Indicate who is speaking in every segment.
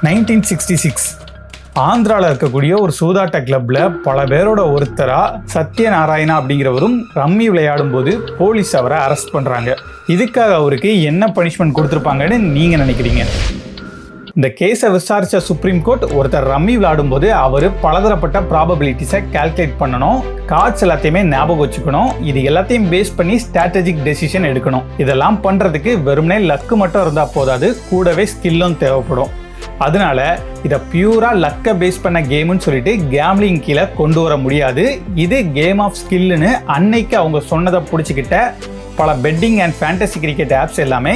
Speaker 1: 1966 ஆந்திராவில் இருக்கக்கூடிய ஒரு சூதாட்ட கிளப்ல பல பேரோட ஒருத்தரா சத்யநாராயணா அப்படிங்கிறவரும் ரம்மி விளையாடும் போது போலீஸ் அவரை அரெஸ்ட் பண்றாங்க. இதுக்காக அவருக்கு என்ன பனிஷ்மெண்ட் கொடுத்துருப்பாங்கன்னு நீங்க நினைக்கிறீங்க? இந்த கேஸை விசாரிச்ச சுப்ரீம் கோர்ட் ஒருத்தர் ரம்மி விளையாடும் போது அவர் பலதரப்பட்ட ப்ராபபிலிட்டிஸை கால்குலேட் பண்ணணும், கார்ட்ஸ் எல்லாத்தையுமே ஞாபகம் வச்சுக்கணும், இது எல்லாத்தையும் பேஸ் பண்ணி ஸ்ட்ராட்டஜிக் டெசிஷன் எடுக்கணும். இதெல்லாம் பண்றதுக்கு வெறுமனே லக்கு மட்டும் இருந்தால் போதாது, கூடவே ஸ்கில்லும் தேவைப்படும். அதனால இதை பியூரா லக்கை பேஸ் பண்ண கேம்னு சொல்லிட்டு கேம்லிங் கீழே கொண்டு வர முடியாது. இது கேம் ஆஃப் ஸ்கில்னு அன்னைக்கு அவங்க சொன்னதை பிடிச்சிக்கிட்ட பல bedding and fantasy cricket apps எல்லாமே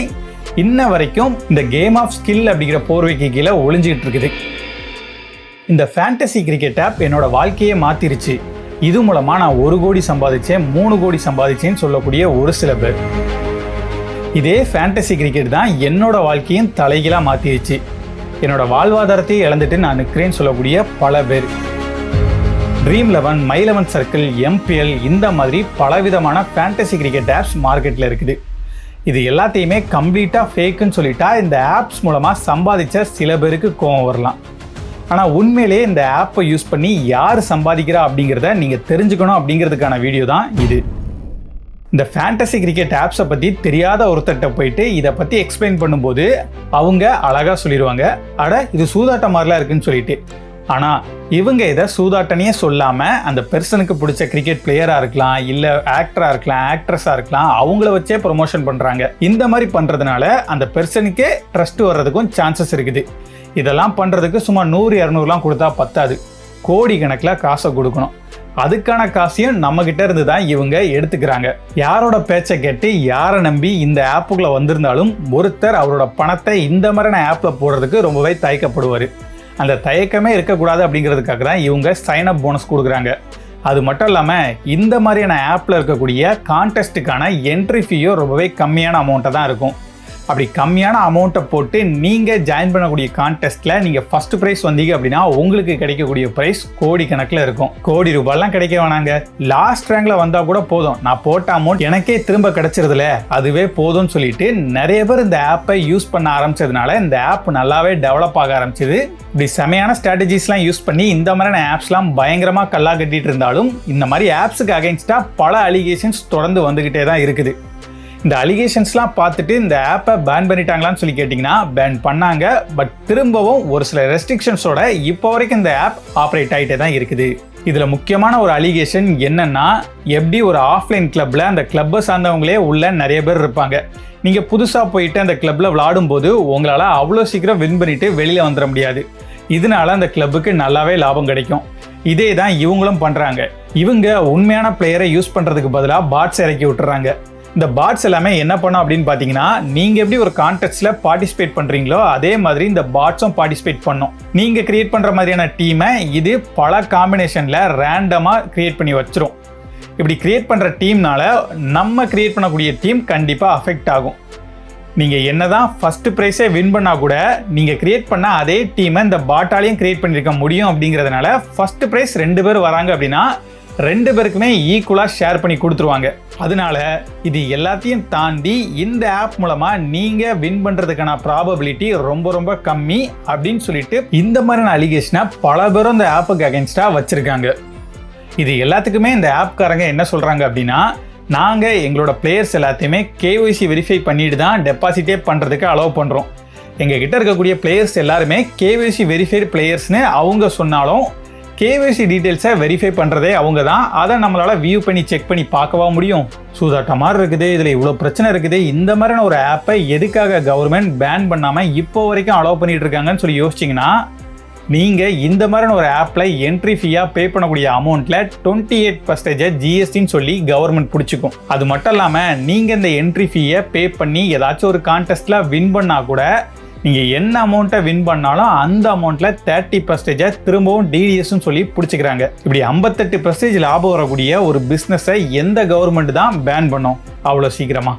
Speaker 1: இன்ன வரைக்கும் இந்த கேம் ஆஃப் ஸ்கில் அப்படிங்கிற போர்வைக்கு கீழே ஒளிஞ்சிக்கிட்டு இருக்குது. இந்த ஃபேண்டசி கிரிக்கெட் ஆப் என்னோட வாழ்க்கையே மாத்திருச்சு, இது மூலமா நான் 1 கோடி சம்பாதிச்சேன், 3 கோடி சம்பாதிச்சேன்னு சொல்லக்கூடிய ஒரு சில பேர். இதே ஃபேண்டசி கிரிக்கெட் தான் என்னோட வாழ்க்கையும் தலைகீழா மாத்திருச்சு, என்னோட வாழ்வாதாரத்தையே இழந்துட்டு நான் நிற்கிறேன்னு சொல்லக்கூடிய பல பேர். Dream11, My11 Circle, MPL இந்த மாதிரி பலவிதமான ஃபேண்டசி கிரிக்கெட் ஆப்ஸ் மார்க்கெட்டில் இருக்குது. இது எல்லாத்தையுமே கம்ப்ளீட்டாக ஃபேக்குன்னு சொல்லிட்டா இந்த ஆப்ஸ் மூலமாக சம்பாதிச்ச சில பேருக்கு கோவம் வரலாம். ஆனால் உண்மையிலேயே இந்த ஆப்பை யூஸ் பண்ணி யார் சம்பாதிக்கிறா அப்படிங்கிறத நீங்கள் தெரிஞ்சுக்கணும் அப்படிங்கிறதுக்கான வீடியோ தான் இது. இந்த ஃபேண்டசி கிரிக்கெட் ஆப்ஸை பற்றி தெரியாத ஒருத்தர்கிட்ட போயிட்டு இதை பற்றி எக்ஸ்பிளைன் பண்ணும்போது அவங்க அழகாக சொல்லிடுவாங்க, அட இது சூதாட்ட மாதிரிலாம் இருக்குன்னு சொல்லிட்டு. ஆனால் இவங்க இதை சூதாட்டனையே சொல்லாமல் அந்த பெர்சனுக்கு பிடிச்ச கிரிக்கெட் பிளேயராக இருக்கலாம், இல்லை ஆக்டராக இருக்கலாம், ஆக்ட்ரஸாக இருக்கலாம், அவங்கள வச்சே ப்ரொமோஷன் பண்ணுறாங்க. இந்த மாதிரி பண்ணுறதுனால அந்த பெர்சனுக்கே ட்ரஸ்ட் வர்றதுக்கும் சான்சஸ் இருக்குது. இதெல்லாம் பண்ணுறதுக்கு சும்மா 100-200லாம் கொடுத்தா பத்தாது, கோடி கணக்கில் காசை கொடுக்கணும். அதுக்கான காசையும் நம்ம கிட்ட இருந்து தான் இவங்க எடுத்துக்கிறாங்க. யாரோட பேச்சை கேட்டு யாரை நம்பி இந்த ஆப்புக்குள்ள வந்திருந்தாலும் ஒருத்தர் அவரோட பணத்தை இந்த மாதிரியான ஆப்ல போடுறதுக்கு ரொம்பவே தயக்கப்படுவார். அந்த தயக்கமே இருக்கக்கூடாது அப்படிங்கிறதுக்காக தான் இவங்க சைன் அப் போனஸ் கொடுக்குறாங்க. அது மட்டும் இல்லாமல் இந்த மாதிரியான ஆப்பில் இருக்கக்கூடிய கான்டெஸ்ட்டுக்கான என்ட்ரி ஃபீயோ ரொம்பவே கம்மியான அமௌண்ட்டை தான் இருக்கும். அப்படி கம்மியான அமௌண்ட்டை போட்டு நீங்கள் ஜாயின் பண்ணக்கூடிய கான்டெஸ்ட்டில் நீங்கள் ஃபஸ்ட்டு ப்ரைஸ் வந்தீங்க அப்படின்னா உங்களுக்கு கிடைக்கக்கூடிய ப்ரைஸ் கோடி கணக்கில் இருக்கும். கோடி ரூபாயெலாம் கிடைக்க வேணாங்க, லாஸ்ட் ரேங்கில் வந்தால் கூட போதும், நான் போட்ட அமௌண்ட் எனக்கே திரும்ப கிடைச்சிருதுல அதுவே போதும்னு சொல்லிட்டு நிறைய பேர் இந்த ஆப்பை யூஸ் பண்ண ஆரம்பிச்சதுனால இந்த ஆப் நல்லாவே டெவலப் ஆக ஆரம்பிச்சது. இப்படி செமையான ஸ்ட்ராட்டஜிஸ்லாம் யூஸ் பண்ணி இந்த மாதிரியான ஆப்ஸ்லாம் பயங்கரமாக கல்லா கட்டிட்டு இருந்தாலும் இந்த மாதிரி ஆப்ஸுக்கு அகைன்ஸ்டாக பல அலிகேஷன்ஸ் தொடர்ந்து வந்துக்கிட்டே தான் இருக்குது. இந்த அலிகேஷன்ஸ்லாம் பார்த்துட்டு இந்த ஆப்பை பேன் பண்ணிட்டாங்களான்னு சொல்லி கேட்டிங்கன்னா பேன் பண்ணாங்க, பட் திரும்பவும் ஒரு சில ரெஸ்ட்ரிக்ஷன்ஸோட இப்போ வரைக்கும் இந்த ஆப் ஆப்ரேட் ஆகிட்டே தான் இருக்குது. இதில் முக்கியமான ஒரு அலிகேஷன் என்னன்னா, எப்படி ஒரு ஆஃப்லைன் கிளப்பில் அந்த கிளப்பை சார்ந்தவங்களே உள்ள நிறைய பேர் இருப்பாங்க. நீங்கள் புதுசாக போயிட்டு அந்த கிளப்பில் விளாடும்போது உங்களால் அவ்வளோ சீக்கிரம் வின் பண்ணிட்டு வெளியில் வந்துட முடியாது. இதனால அந்த கிளப்புக்கு நல்லாவே லாபம் கிடைக்கும். இதே தான் இவங்களும் பண்ணுறாங்க. இவங்க உண்மையான பிளேயரை யூஸ் பண்ணுறதுக்கு பதிலாக பாட்ஸ் இறக்கி விட்டுறாங்க. இந்த பாட்ஸ் எல்லாமே என்ன பண்ணும் அப்படின்னு பார்த்தீங்கன்னா, நீங்கள் எப்படி ஒரு கான்டெஸ்ட்டில் பார்ட்டிசிபேட் பண்ணுறீங்களோ அதே மாதிரி இந்த பாட்ஸும் பார்ட்டிசிபேட் பண்ணும். நீங்கள் கிரியேட் பண்ணுற மாதிரியான டீமை இது பல காம்பினேஷனில் ரேண்டமாக கிரியேட் பண்ணி வச்சிரும். இப்படி கிரியேட் பண்ணுற டீம்னால நம்ம கிரியேட் பண்ணக்கூடிய டீம் கண்டிப்பாக அஃபெக்ட் ஆகும். நீங்கள் என்ன தான் ஃபஸ்ட்டு ப்ரைஸே வின் பண்ணால் கூட நீங்கள் கிரியேட் பண்ண அதே டீமை இந்த பாட்டாலையும் கிரியேட் பண்ணியிருக்க முடியும். அப்படிங்கிறதுனால ஃபஸ்ட்டு ப்ரைஸ் 2 பேர் வராங்க அப்படின்னா 2 பேருக்குமே ஈக்குவலாக ஷேர் பண்ணி கொடுத்துருவாங்க. அதனால இது எல்லாத்தையும் தாண்டி இந்த ஆப் மூலமாக நீங்கள் வின் பண்ணுறதுக்கான ப்ராபபிலிட்டி ரொம்ப ரொம்ப கம்மி அப்படின்னு சொல்லிட்டு இந்த மாதிரியான அலிகேஷனை பல பேரும் இந்த ஆப்புக்கு அகேன்ஸ்டாக வச்சுருக்காங்க. இது எல்லாத்துக்குமே இந்த ஆப்காரங்க என்ன சொல்கிறாங்க அப்படின்னா, நாங்கள் எங்களோட பிளேயர்ஸ் எல்லாத்தையுமே KYC வெரிஃபை பண்ணிட்டு தான் டெபாசிட்டே பண்ணுறதுக்கு அலோவ் பண்ணுறோம். எங்கள் கிட்ட இருக்கக்கூடிய பிளேயர்ஸ் எல்லாருமே KYC வெரிஃபைடு பிளேயர்ஸ்னு அவங்க சொன்னாலும் KYC டீட்டெயில்ஸை வெரிஃபை பண்ணுறதே அவங்க தான். அதை நம்மளால் வியூ பண்ணி செக் பண்ணி பார்க்கவா முடியும்? சூதாட்ட மாதிரி இருக்குது, இதில் இவ்வளோ பிரச்சனை இருக்குது, இந்த மாதிரியான ஒரு ஆப்பை எதுக்காக கவர்மெண்ட் பேன் பண்ணாமல் இப்போ வரைக்கும் அலோவ் பண்ணிட்டு இருக்காங்கன்னு சொல்லி யோசிச்சிங்கன்னா, நீங்கள் இந்த மாதிரியான ஒரு ஆப்பில் என்ட்ரி ஃபீயாக பே பண்ணக்கூடிய அமௌண்ட்டில் 28% GSTன்னு சொல்லி கவர்மெண்ட் பிடிச்சிக்கும். அது மட்டும் இல்லாமல் நீங்கள் இந்த என்ட்ரி ஃபீயை பே பண்ணி ஏதாச்சும் ஒரு கான்டெஸ்ட்டில் வின் பண்ணால் கூட நீங்கள் என்ன அமௌண்ட்டை வின் பண்ணாலும் அந்த அமௌண்ட்டில் 30% திரும்பவும் DDSன்னு சொல்லி பிடிச்சிக்கிறாங்க. இப்படி 58% லாபம் வரக்கூடிய ஒரு பிஸ்னஸை எந்த கவர்மெண்ட் தான் பேன் பண்ணோம் அவ்வளோ சீக்கிரமா?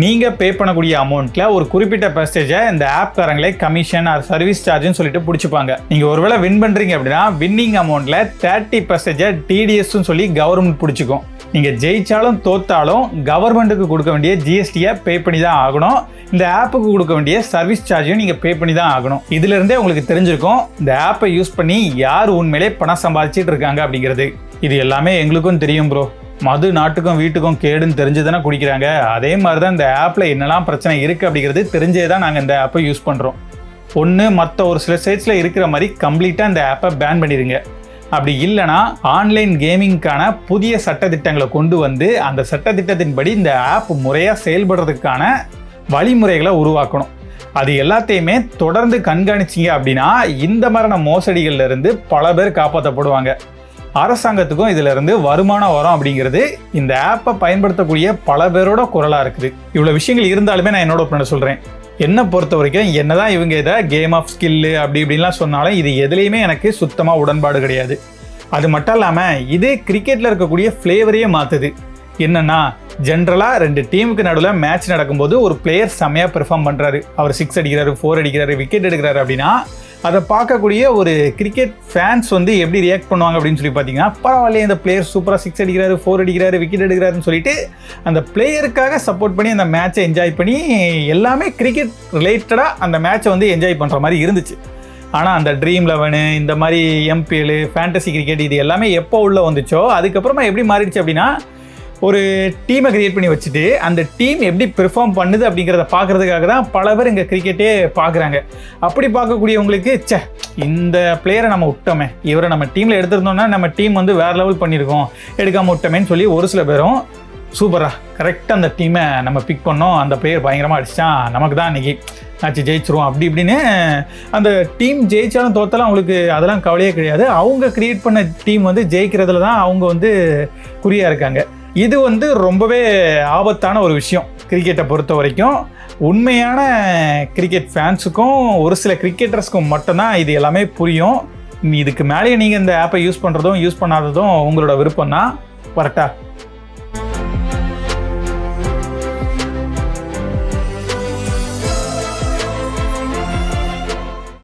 Speaker 1: நீங்கள் பே பண்ணக்கூடிய அமௌண்ட்டில் ஒரு குறிப்பிட்ட பெர்சன்டேஜை இந்த ஆப்காரங்களே கமிஷன் ஆர் சர்வீஸ் சார்ஜ்னு சொல்லிட்டு பிடிச்சிப்பாங்க. நீங்கள் ஒருவேளை வின் பண்ணுறீங்க அப்படின்னா வின்னிங் அமௌண்ட்டில் 30% TDSன்னு சொல்லி கவர்மெண்ட் பிடிச்சிக்கும். நீங்கள் ஜெயிச்சாலும் தோத்தாலும் கவர்மெண்ட்டுக்கு கொடுக்க வேண்டிய ஜிஎஸ்டியை பே பண்ணி தான் ஆகணும். இந்த ஆப்புக்கு கொடுக்க வேண்டிய சர்வீஸ் சார்ஜையும் நீங்கள் பே பண்ணி தான் ஆகணும். இதுலேருந்தே உங்களுக்கு தெரிஞ்சிருக்கும் இந்த ஆப்பை யூஸ் பண்ணி யார் உண்மையிலே பணம் சம்பாதிச்சிட்டு இருக்காங்க அப்படிங்கிறது. இது எல்லாமே எங்களுக்கும் தெரியும் ப்ரோ. மது நாட்டுக்கும் வீட்டுக்கும் கேடுன்னு தெரிஞ்சு தானே குடிக்கிறாங்க. அதே மாதிரி தான் இந்த ஆப்பில் என்னெல்லாம் பிரச்சனை இருக்குது அப்படிங்கிறது தெரிஞ்சே தான் நாங்கள் இந்த ஆப்பை யூஸ் பண்ணுறோம். ஒன்று மற்ற ஒரு சில சைட்ஸில் இருக்கிற மாதிரி கம்ப்ளீட்டாக இந்த ஆப்பை பேன் பண்ணிடுங்க. அப்படி இல்லைனா ஆன்லைன் கேமிங்க்கான புதிய சட்டத்திட்டங்களை கொண்டு வந்து அந்த சட்டத்திட்டத்தின்படி இந்த ஆப் முறையாக செயல்படுறதுக்கான வழிமுறைகளை உருவாக்கணும். அது எல்லாத்தையுமே தொடர்ந்து கண்காணிச்சிங்க அப்படின்னா இந்த மாதிரியான மோசடிகள்லேருந்து பல பேர் காப்பாற்றப்படுவாங்க. அரசாங்கத்துக்கும் இதிலிருந்து வருமானம் வரும் அப்படிங்கிறது இந்த ஆப்பை பயன்படுத்தக்கூடிய பல பேரோட குரலாக இருக்குது. இவ்வளோ விஷயங்கள் இருந்தாலுமே நான் என்னோட ஒப்பீனியன் சொல்கிறேன். என்னை பொறுத்த வரைக்கும் என்னதான் இவங்க இதை கேம் ஆஃப் ஸ்கில்லு அப்படி இப்படின்லாம் சொன்னாலும் இது எதுலேயுமே எனக்கு சுத்தமாக உடன்பாடு கிடையாது. அது மட்டும் இல்லாமல் இது கிரிக்கெட்டில் இருக்கக்கூடிய ஃப்ளேவரையே மாற்றுது. என்னென்னா ஜென்ரலாக 2 டீமுக்கு நடுவில் மேட்ச் நடக்கும்போது ஒரு பிளேயர் செம்மையாக பெர்ஃபார்ம் பண்ணுறாரு. அவர் 6 அடிக்கிறாரு, 4 அடிக்கிறாரு, விக்கெட் எடுக்கிறாரு அப்படின்னா அதை பார்க்கக்கூடிய ஒரு கிரிக்கெட் ஃபேன்ஸ் வந்து எப்படி ரியாக்ட் பண்ணுவாங்க அப்படின்னு சொல்லி பார்த்தீங்கன்னா, பரவாயில்லையே இந்த பிளேயர் சூப்பராக 6 அடிக்கிறாரு, 4 அடிக்கிறாரு, விக்கெட் எடுக்கிறாருன்னு சொல்லிட்டு அந்த பிளேயருக்காக சப்போர்ட் பண்ணி அந்த மேட்சை என்ஜாய் பண்ணி எல்லாமே கிரிக்கெட் ரிலேட்டடாக அந்த மேட்சை வந்து என்ஜாய் பண்ணுற மாதிரி இருந்துச்சு. ஆனால் அந்த ட்ரீம் 11 இந்த மாதிரி MPL ஃபேண்டசி கிரிக்கெட் இது எல்லாமே எப்போ உள்ளே வந்துச்சோ அதுக்கப்புறமா எப்படி மாறிடுச்சு அப்படின்னா, ஒரு டீமை கிரியேட் பண்ணி வச்சுட்டு அந்த டீம் எப்படி பெர்ஃபார்ம் பண்ணுது அப்படிங்கிறத பார்க்குறதுக்காக தான் பல பேர் இங்கே கிரிக்கெட்டே பார்க்குறாங்க. அப்படி பார்க்கக்கூடியவங்களுக்கு இந்த பிளேயரை நம்ம விட்டோமே, இவரை நம்ம டீமில் எடுத்திருந்தோம்னா நம்ம டீம் வந்து வேறு லெவல் பண்ணியிருக்கோம், எடுக்காமல் விட்டோமேன்னு சொல்லி ஒரு சில பேரும் சூப்பராக கரெக்டாக அந்த டீமை நம்ம பிக் பண்ணோம், அந்த பிளேயர் பயங்கரமாக அடிச்சிட்டான், நமக்கு தான் இன்றைக்கி மேட்ச் ஜெயிச்சிருவோம் அப்படி இப்படின்னு அந்த டீம் ஜெயிச்சாலும் தோத்தாலும் அவங்களுக்கு அதெல்லாம் கவலையே கிடையாது. அவங்க கிரியேட் பண்ண டீம் வந்து ஜெயிக்கிறதுல தான் அவங்க வந்து குறியாக இருக்காங்க. இது வந்து ரொம்பவே ஆபத்தான ஒரு விஷயம் கிரிக்கெட்டை பொறுத்த வரைக்கும். உண்மையான கிரிக்கெட் ஃபேன்ஸுக்கும் ஒரு சில கிரிக்கெட்டர்ஸ்க்கும் மட்டும்தான் இது எல்லாமே புரியும். இதுக்கு மேலேயே நீங்கள் இந்த ஆப்பை யூஸ் பண்ணுறதும் யூஸ் பண்ணாததும் உங்களோட விருப்பம் தான். வரட்டா?